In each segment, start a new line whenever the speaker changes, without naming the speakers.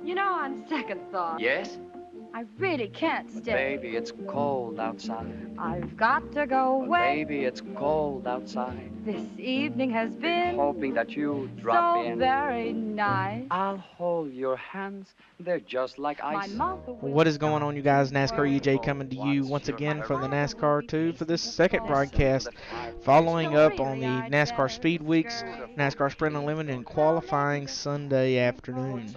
You know, on second thought,
Yes?
I really can't
But
stay.
baby, it's cold outside.
I've got to go
But
away.
baby, it's cold outside.
This evening has been
Hoping that you drop
so
in.
very nice.
I'll hold your hands. They're just like
My
ice.
mouth will
What is going on, you guys? NASCAR
work.
EJ coming to you once again from the NASCAR 2 for this second
Listen
broadcast, following up on the NASCAR Speedweeks, NASCAR Sprint Unlimited, and qualifying Sunday afternoon.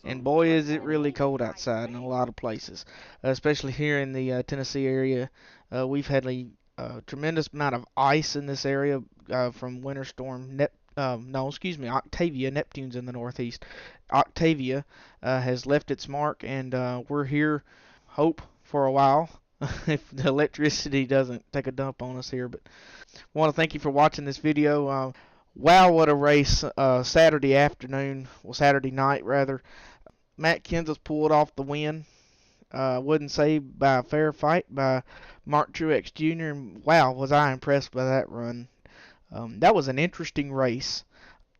And boy, is it really cold outside in a lot of places, especially here in the Tennessee area. We've had a tremendous amount of ice in this area from Winter Storm Octavia. Neptune's in the northeast. Octavia has left its mark, and we're here, hope, for a while if the electricity doesn't take a dump on us here. But I want to thank you for watching this video. Wow, what a race. Saturday night rather. Matt Kenseth pulled off the win. Wouldn't say by a fair fight by Mark Truex Jr. And wow, was I impressed by that run. That was an interesting race.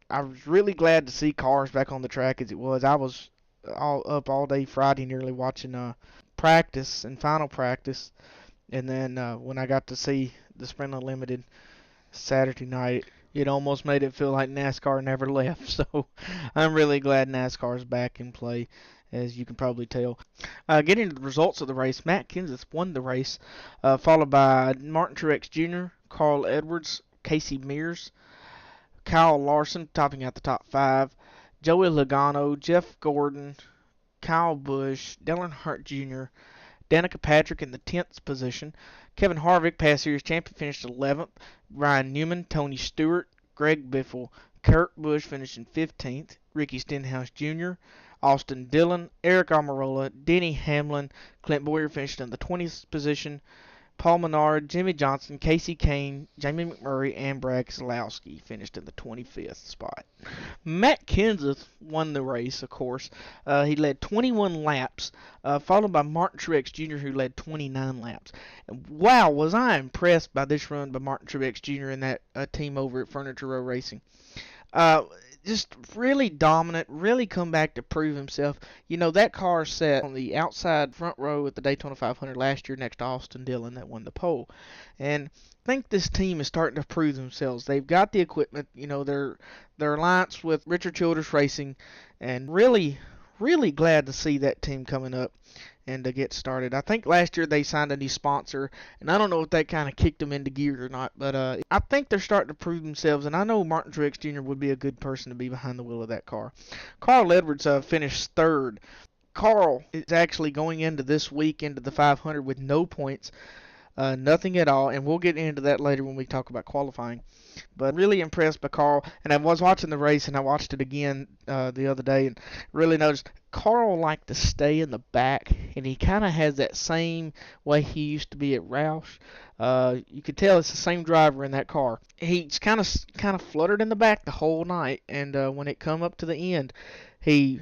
I was really glad to see cars back on the track as it was. I was all day Friday nearly watching practice and final practice. And then when I got to see the Sprint Unlimited Saturday night, it almost made it feel like NASCAR never left. So I'm really glad NASCAR's back in play, as you can probably tell. Getting to the results of the race, Matt Kenseth won the race, followed by Martin Truex Jr., Carl Edwards, Casey Mears, Kyle Larson topping out the top 5, Joey Logano, Jeff Gordon, Kyle Busch, Dale Earnhardt Jr., Danica Patrick in the 10th position. Kevin Harvick, past series champion, finished 11th. Ryan Newman, Tony Stewart, Greg Biffle, Kurt Busch finishing 15th. Ricky Stenhouse Jr., Austin Dillon, Eric Almirola, Denny Hamlin, Clint Bowyer finished in the 20th position. Paul Menard, Jimmy Johnson, Casey Kane, Jamie McMurray, and Brad Keselowski finished in the 25th spot. Matt Kenseth won the race, of course. He led 21 laps, followed by Martin Truex Jr., who led 29 laps. And wow, was I impressed by this run by Martin Truex Jr. and that team over at Furniture Row Racing. Just really dominant, really come back to prove himself. You know, that car sat on the outside front row at the Daytona 500 last year next to Austin Dillon that won the pole. And I think this team is starting to prove themselves. They've got the equipment, you know, their alliance with Richard Childress Racing, and really glad to see that team coming up and to get started. I think last year they signed a new sponsor, and I don't know if that kind of kicked them into gear or not, but I think they're starting to prove themselves, and I know Martin Truex Jr. would be a good person to be behind the wheel of that car. Carl Edwards finished 3rd. Carl is actually going into this week into the 500 with no points, nothing at all, and we'll get into that later when we talk about qualifying. But really impressed by Carl, and I was watching the race, and I watched it again the other day, and really noticed Carl liked to stay in the back, and he kind of has that same way he used to be at Roush. You could tell it's the same driver in that car. He's kind of fluttered in the back the whole night, and when it come up to the end, he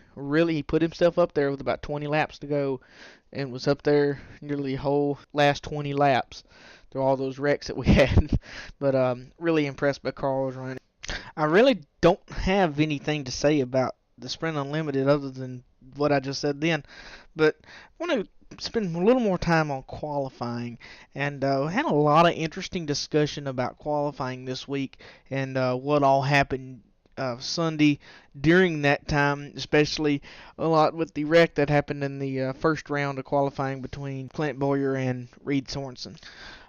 put himself up there with about 20 laps to go, and was up there nearly the whole last 20 laps through all those wrecks that we had. But really impressed by Carl's run. I really don't have anything to say about the Sprint Unlimited other than what I just said then. But I want to spend a little more time on qualifying, and had a lot of interesting discussion about qualifying this week and what all happened Sunday during that time, especially a lot with the wreck that happened in the first round of qualifying between Clint Bowyer and Reed Sorensen.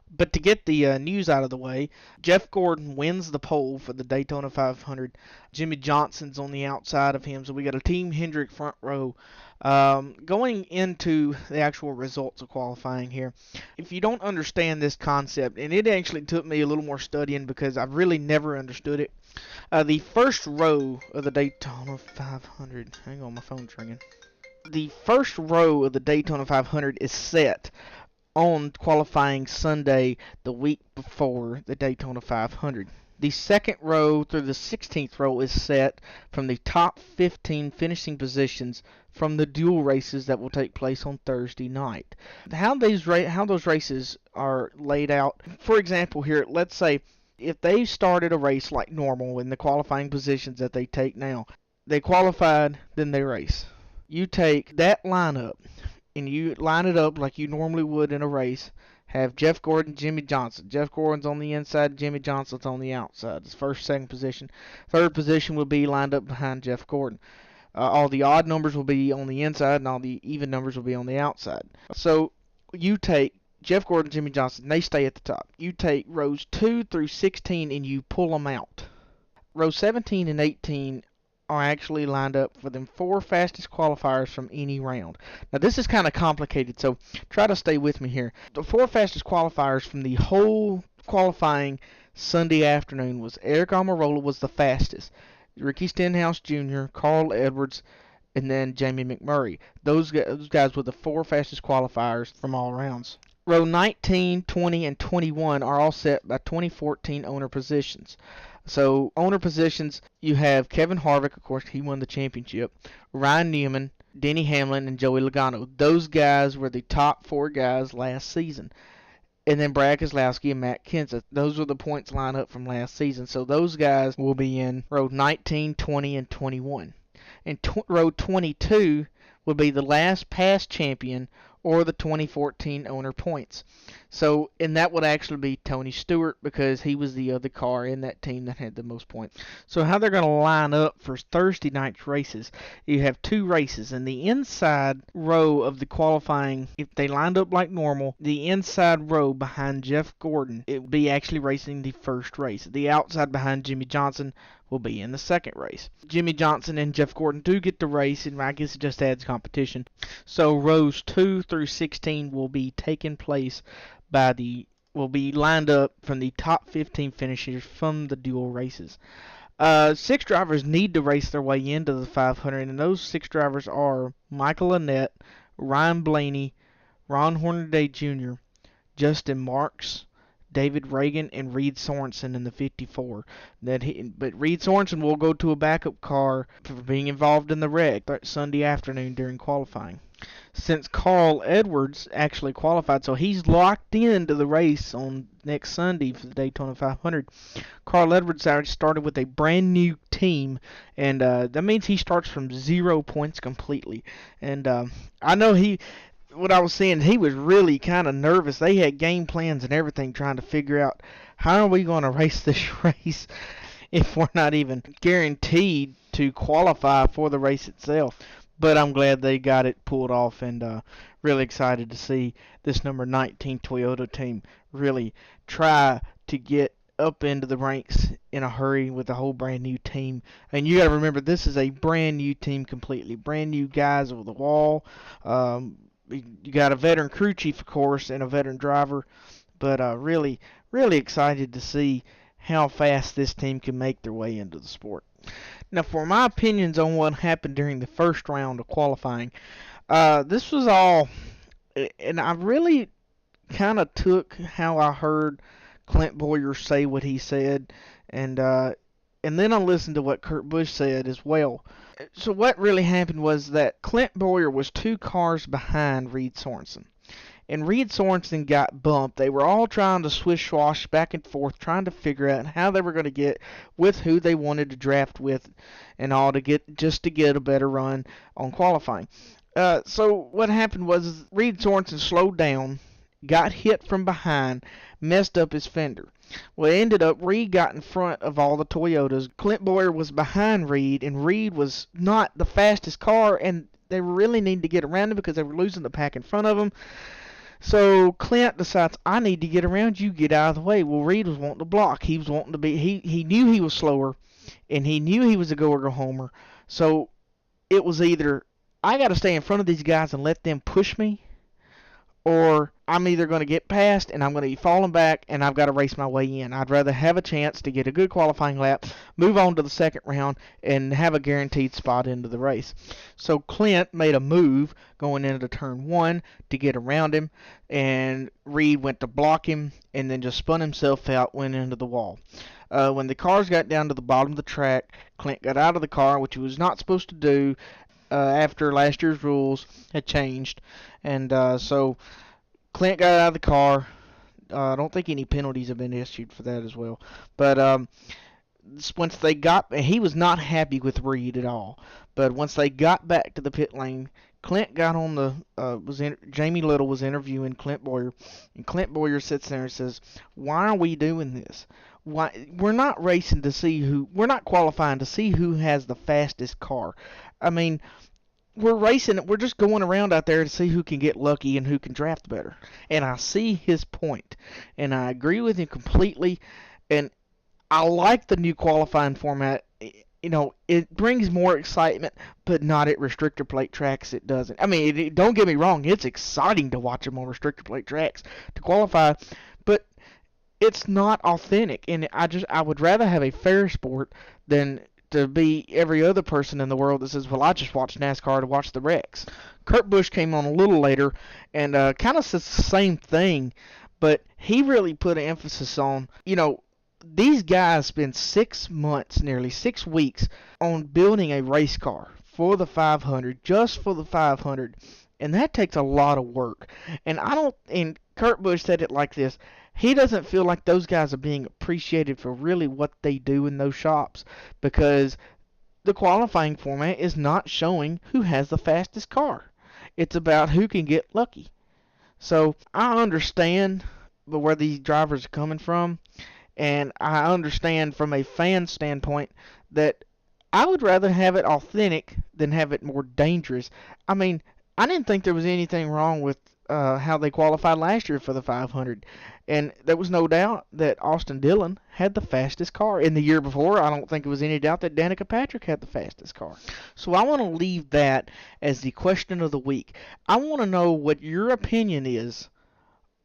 But to get the news out of the way, Jeff Gordon wins the pole for the Daytona 500. Jimmy Johnson's on the outside of him, so we got a Team Hendrick front row. Going into the actual results of qualifying here, if you don't understand this concept, and it actually took me a little more studying because I really never understood it, the first row of the Daytona 500, hang on, my phone's ringing. The first row of the Daytona 500 is set on qualifying Sunday the week before the Daytona 500. The second row through the 16th row is set from the top 15 finishing positions from the dual races that will take place on Thursday night. How those races are laid out, for example here, let's say if they started a race like normal in the qualifying positions that they take now, they qualified, then they race. You take that lineup and you line it up like you normally would in a race. Have Jeff Gordon, Jimmy Johnson. Jeff Gordon's on the inside, Jimmy Johnson's on the outside. It's first, second position. Third position will be lined up behind Jeff Gordon. All the odd numbers will be on the inside, and all the even numbers will be on the outside. So you take Jeff Gordon, Jimmy Johnson, they stay at the top. You take rows 2 through 16 and you pull them out. Rows 17 and 18 are actually lined up for them 4 fastest qualifiers from any round. Now this is kind of complicated, so try to stay with me here. The 4 fastest qualifiers from the whole qualifying Sunday afternoon was Eric Almirola was the fastest, Ricky Stenhouse Jr., Carl Edwards, and then Jamie McMurray. Those guys were the 4 fastest qualifiers from all rounds. Row 19, 20, and 21 are all set by 2014 owner positions. So owner positions, you have Kevin Harvick, of course, he won the championship, Ryan Newman, Denny Hamlin, and Joey Logano. Those guys were the top 4 guys last season. And then Brad Keselowski and Matt Kenseth. Those were the points lineup from last season. So those guys will be in row 19, 20, and 21. And row 22 will be the last past champion or the 2014 owner points. So, and that would actually be Tony Stewart because he was the other car in that team that had the most points. So how they're going to line up for Thursday night's races, you have 2 races. In the inside row of the qualifying, if they lined up like normal, the inside row behind Jeff Gordon, it would be actually racing the first race. The outside behind Jimmy Johnson will be in the second race. Jimmy Johnson and Jeff Gordon do get to race, and I guess it just adds competition. So rows 2 through 16 will be taking place will be lined up from the top 15 finishers from the dual races. 6 drivers need to race their way into the 500, and those 6 drivers are Michael Annett, Ryan Blaney, Ron Hornaday Jr., Justin Marks, David Reagan, and Reed Sorensen in the 54. But Reed Sorensen will go to a backup car for being involved in the wreck that Sunday afternoon during qualifying. Since Carl Edwards actually qualified, so he's locked into the race on next Sunday for the Daytona 500. Carl Edwards already started with a brand new team, and that means he starts from 0 points completely. And I know what I was saying, he was really kind of nervous. They had game plans and everything trying to figure out how are we going to race this race if we're not even guaranteed to qualify for the race itself. But I'm glad they got it pulled off, and really excited to see this number 19 Toyota team really try to get up into the ranks in a hurry with a whole brand new team. And you got to remember, this is a brand new team completely. Brand new guys over the wall. You got a veteran crew chief, of course, and a veteran driver. But really, really excited to see how fast this team can make their way into the sport. Now, for my opinions on what happened during the first round of qualifying, this was all, and I really kind of took how I heard Clint Bowyer say what he said, and then I listened to what Kurt Busch said as well. So what really happened was that Clint Bowyer was 2 cars behind Reed Sorensen. And Reed Sorensen got bumped. They were all trying to swish-swash back and forth, trying to figure out how they were going to get with who they wanted to draft with and all to get a better run on qualifying. So what happened was Reed Sorensen slowed down, got hit from behind, messed up his fender. Well, it ended up Reed got in front of all the Toyotas. Clint Bowyer was behind Reed, and Reed was not the fastest car, and they really needed to get around him because they were losing the pack in front of him. So Clint decides, I need to get around you, get out of the way. Well, Reed was wanting to block. He was wanting to be, he knew he was slower, and he knew he was a go or go homer. So it was either, I got to stay in front of these guys and let them push me, or I'm either going to get past and I'm going to be falling back and I've got to race my way in. I'd rather have a chance to get a good qualifying lap, move on to the second round, and have a guaranteed spot into the race. So Clint made a move going into turn 1 to get around him, and Reed went to block him and then just spun himself out, went into the wall. When the cars got down to the bottom of the track, Clint got out of the car, which he was not supposed to do after last year's rules had changed. And so Clint got out of the car. I don't think any penalties have been issued for that as well. But once they got, he was not happy with Reed at all. But once they got back to the pit lane, Clint got on the Jamie Little was interviewing Clint Boyer, and Clint Boyer sits there and says, "Why are we doing this? Why we're not racing to see who, we're not qualifying to see who has the fastest car. I mean, we're racing, we're just going around out there to see who can get lucky and who can draft better." And I see his point, and I agree with him completely. And I like the new qualifying format. You know, it brings more excitement, but not at restrictor plate tracks. It doesn't. I mean, don't get me wrong. It's exciting to watch them on restrictor plate tracks to qualify, but it's not authentic. And I would rather have a fair sport than to be every other person in the world that says, "Well, I just watch NASCAR to watch the wrecks." Kurt Busch came on a little later and kind of says the same thing, but he really put an emphasis on, you know, these guys spend 6 months, nearly 6 weeks, on building a race car for the 500, just for the 500, and that takes a lot of work. And Kurt Busch said it like this: he doesn't feel like those guys are being appreciated for really what they do in those shops, because the qualifying format is not showing who has the fastest car. It's about who can get lucky. So I understand where these drivers are coming from. And I understand from a fan standpoint that I would rather have it authentic than have it more dangerous. I mean, I didn't think there was anything wrong with how they qualified last year for the 500. And there was no doubt that Austin Dillon had the fastest car. In the year before, I don't think there was any doubt that Danica Patrick had the fastest car. So I want to leave that as the question of the week. I want to know what your opinion is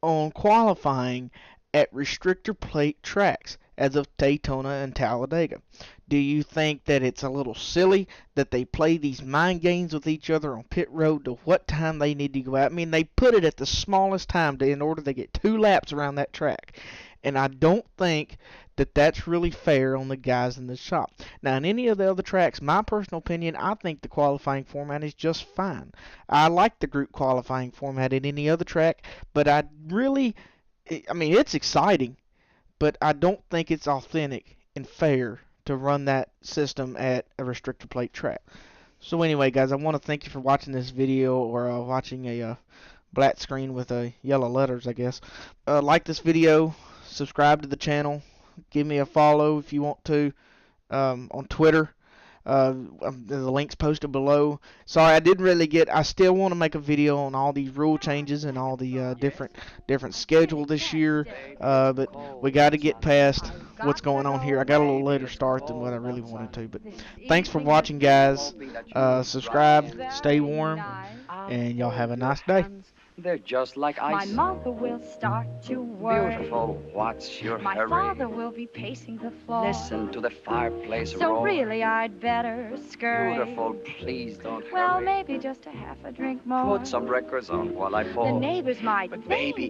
on qualifying at restrictor plate tracks as of Daytona and Talladega. Do you think that it's a little silly that they play these mind games with each other on pit road to what time they need to go out? I mean, they put it at the smallest time in order to get 2 laps around that track. And I don't think that that's really fair on the guys in the shop. Now, in any of the other tracks, my personal opinion, I think the qualifying format is just fine. I like the group qualifying format at any other track, but I mean, it's exciting, but I don't think it's authentic and fair to run that system at a restrictor plate track. So anyway, guys, I want to thank you for watching this video, or watching a black screen with yellow letters, I guess. Like this video, subscribe to the channel, give me a follow if you want to on Twitter. The link's posted below. Sorry, I still want to make a video on all these rule changes and all the different schedule this year, but we got to get past what's going on here. I got a little later start than what I really wanted to, but thanks for watching, guys. Subscribe, stay warm, and y'all have a nice day.
They're just like
My
ice.
mother will start to worry.
Beautiful, what's your
My
hurry?
father will be pacing the floor.
Listen to the fireplace
So
roar.
really I'd better scurry.
Beautiful, please don't
Well,
hurry.
maybe just a half a drink more.
Put some records on while I pour.
The neighbors might
But
think
baby,